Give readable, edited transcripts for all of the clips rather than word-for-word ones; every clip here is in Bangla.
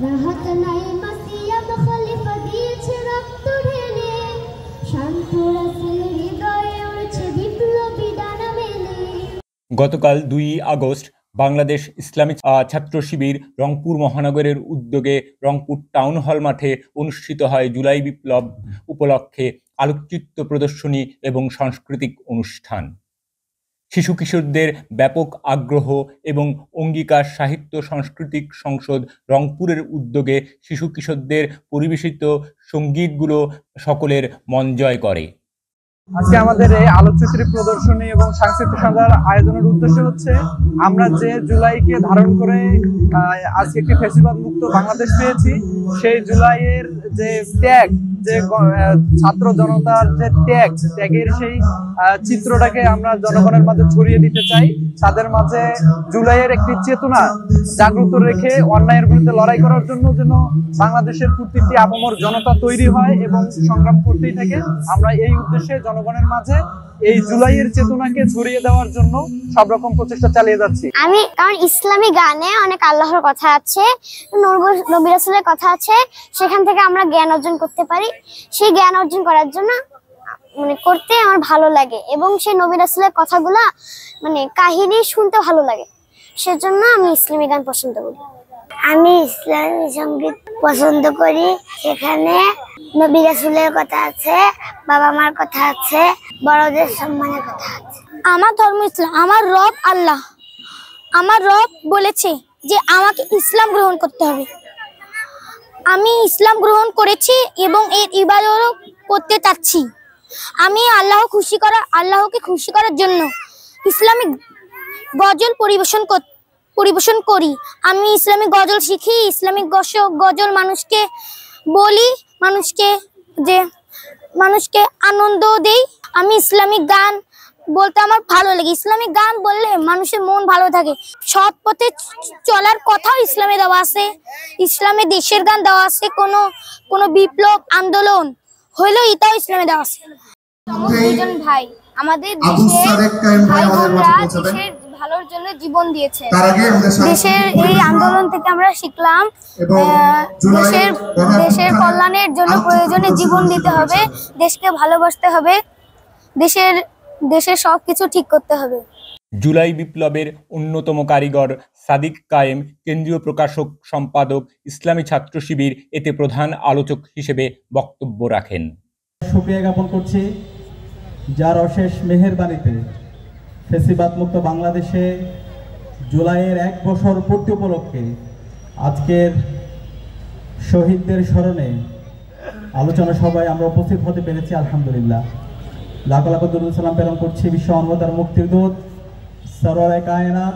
রাহাত নাই মাসিয়াব খলিফা দিয়েছে রক্ত ঢেলে, শান্ত রাসূল হৃদয়ে উড়ছে বিপ্লবী ডানা মেলে। গতকাল 2 আগস্ট বাংলাদেশ ইসলামী ছাত্র শিবির রংপুর মহানগরের উদ্যোগে রংপুর টাউন হল মাঠে অনুষ্ঠিত হয় জুলাই বিপ্লব উপলক্ষে আলোকচিত্র প্রদর্শনী এবং সাংস্কৃতিক অনুষ্ঠান। শিশু কিশোরদের ব্যাপক আগ্রহ এবং অঙ্গীকার সাহিত্য সাংস্কৃতিক সংসদ রংপুরের উদ্যোগে শিশু কিশোরদের পরিবেশিত সঙ্গীতগুলো সকলের মন জয় করে। আজকে আমাদের এই আলোকচিত্র প্রদর্শনী এবং সাংস্কৃতিক সন্ধ্যার আয়োজনের উদ্দেশ্য হচ্ছে আমরা যে জুলাইকে ধারণ করে আজকে একটি ফ্যাসিবাদ মুক্ত বাংলাদেশ পেয়েছি, সেই জুলাইয়ের যে ত্যাগ, যে ছাত্র জনতার যে ত্যাগের সেই চিত্রটাকে আমরা জনগণের মাঝে ছড়িয়ে দিতে চাই। তাদের মাঝে জুলাইয়ের একটি চেতনা জাগ্রত রেখে অন্যায়ের বিরুদ্ধে লড়াই করার জন্য যেন বাংলাদেশের প্রত্যেকটি আপামর জনতা তৈরি হয় এবং সংগ্রাম করতেই থাকে। আমরা এই উদ্দেশ্যে জনগণের মাঝে এই জুলাইয়ের চেতনাকে ছড়িয়ে দেওয়ার জন্য সব রকম প্রচেষ্টা চালিয়ে যাচ্ছি। কারণ ইসলামী গানে অনেক আল্লাহর কথা আছে, নবী রাসূলের কথা আছে, সেখান থেকে আমরা জ্ঞান অর্জন করতে পারি। সেই জ্ঞান অর্জন করার জন্য করতে আমার ভালো লাগে এবং সেই নবী রাসূলের কথাগুলা কাহিনী শুনতে ভালো লাগে, সেজন্য আমি ইসলামী গান পছন্দ করি। আমি ইসলামী সঙ্গীত পছন্দ করি, সেখানে নবী রাসূলের কথা আছে, বাবা মার কথা আছে, বড়দের সম্মানের কথা আছে। আমার ধর্ম ইসলাম, আমার রব আল্লাহ। আমার রব বলেছে যে আমাকে ইসলাম গ্রহণ করতে হবে। আমি ইসলাম গ্রহণ করেছি এবং এর ইবাদত করতে চাচ্ছি। আমি আল্লাহকে খুশি করার জন্য ইসলামিক গজল পরিবেশন করি। আমি ইসলামিক গজল শিখি, ইসলামিক গজল মানুষকে বলি, মানুষকে আনন্দ দেই। আমি ইসলামিক গান বলতে আমার ভালো লাগে। ইসলামিক গান বললে মানুষের মন ভালো থাকে। সৎ পথে চলার কথাও ইসলামে দেওয়া আছে, ইসলামে দেশের গান দেওয়া আছে, কোনো বিপ্লব আন্দোলন হইলেও এটাও ইসলামে দেওয়া আছে। দুইজন ভাই আমাদের দেশের ভালোর জন্য জীবন দিয়েছে। দেশের এই আন্দোলন থেকে আমরা শিখলাম দেশের কল্যাণের জন্য প্রয়োজনে জীবন দিতে হবে, দেশকে ভালোবাসতে হবে, দেশের সবকিছু ঠিক করতে হবে। জুলাই বিপ্লবের অন্যতম কারিগর সাদিক কায়েম, কেন্দ্রীয় প্রকাশক সম্পাদক, ইসলামী ছাত্র শিবির, এতে প্রধান আলোচক হিসেবে বক্তব্য রাখেন। শুকরিয়া জ্ঞাপন করছি যার অশেষ মেহেরবানিতে ফ্যাসিবাদ মুক্ত বাংলাদেশে জুলাইয়ের 1 বছর পূর্তি উপলক্ষে আজকের শহীদদের স্মরণে আলোচনা সভায় আমরা উপস্থিত হতে পেরেছি। আলহামদুলিল্লাহ, লাখ লাখ দরুদ সালাম প্রেরণ করছি বিশ্ব মানবতার মুক্তির দূত সরওয়ারে কায়নাত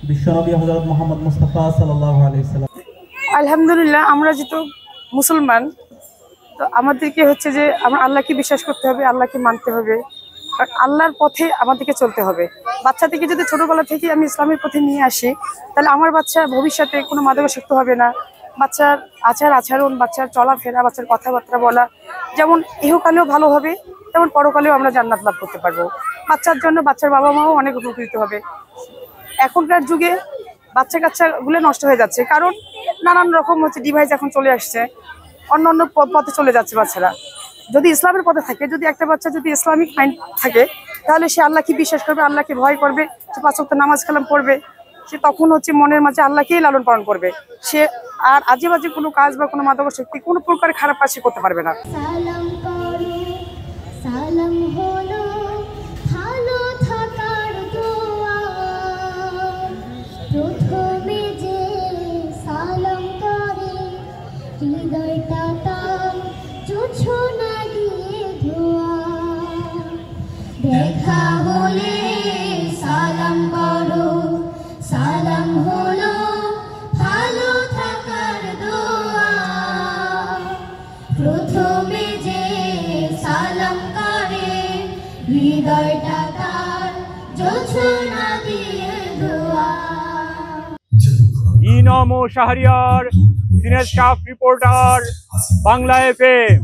বিশ্বনবী হযরত মুহাম্মদ মুস্তাফা সাল্লাল্লাহু আলাইহি সাল্লাম। আলহামদুলিল্লাহ, আমরা যেহেতু মুসলমান, তো আমাদেরকে হচ্ছে যে আমরা আল্লাহকে বিশ্বাস করতে হবে, আল্লাহকে মানতে হবে, আর আল্লাহর পথে আমাদেরকে চলতে হবে। বাচ্চা থেকে যদি ছোটবেলা থেকে আমি ইসলামের পথে নিয়ে আসি, তাহলে আমার বাচ্চা ভবিষ্যতে কোনো মাদকাসক্ত হবে না। বাচ্চার আচরণ, বাচ্চার চলাফেরা, বাচ্চার কথাবার্তা বলা যেমন ইহকালেও ভালো হবে, তেমন পরকালেও আমরা জান্নাত লাভ করতে পারবো। বাচ্চার জন্য বাচ্চার বাবা মাও অনেক উপকৃত হবে। এখনকার যুগে বাচ্চাগুলো নষ্ট হয়ে যাচ্ছে, কারণ নানান রকম ডিভাইস এখন চলে আসছে, অন্য পথে চলে যাচ্ছে বাচ্চারা। যদি ইসলামের পথে থাকে, যদি একটা বাচ্চা যদি ইসলামিক মাইন্ড থাকে, তাহলে সে আল্লাহকে বিশ্বাস করবে, আল্লাহকে ভয় করবে, সে 5 ওয়াক্ত নামাজ কালাম পড়বে, সে তখন মনের মাঝে আল্লাহকেই লালন পালন করবে। সে আর আজে বাজে কোনো কাজ বা কোনো মাদকাসক্তি কোনো প্রকার খারাপ কাজ সে করতে পারবে না। দেখা হলে সালাম করো, সালাম হলো ভালো থাকার দোয়া। প্রথমে যে সালাম করে হৃদয়টা তার জোছনা দিয়ে ধোয়া। ইনাম ও Shahriar, senior staff reporter, Bangla FM।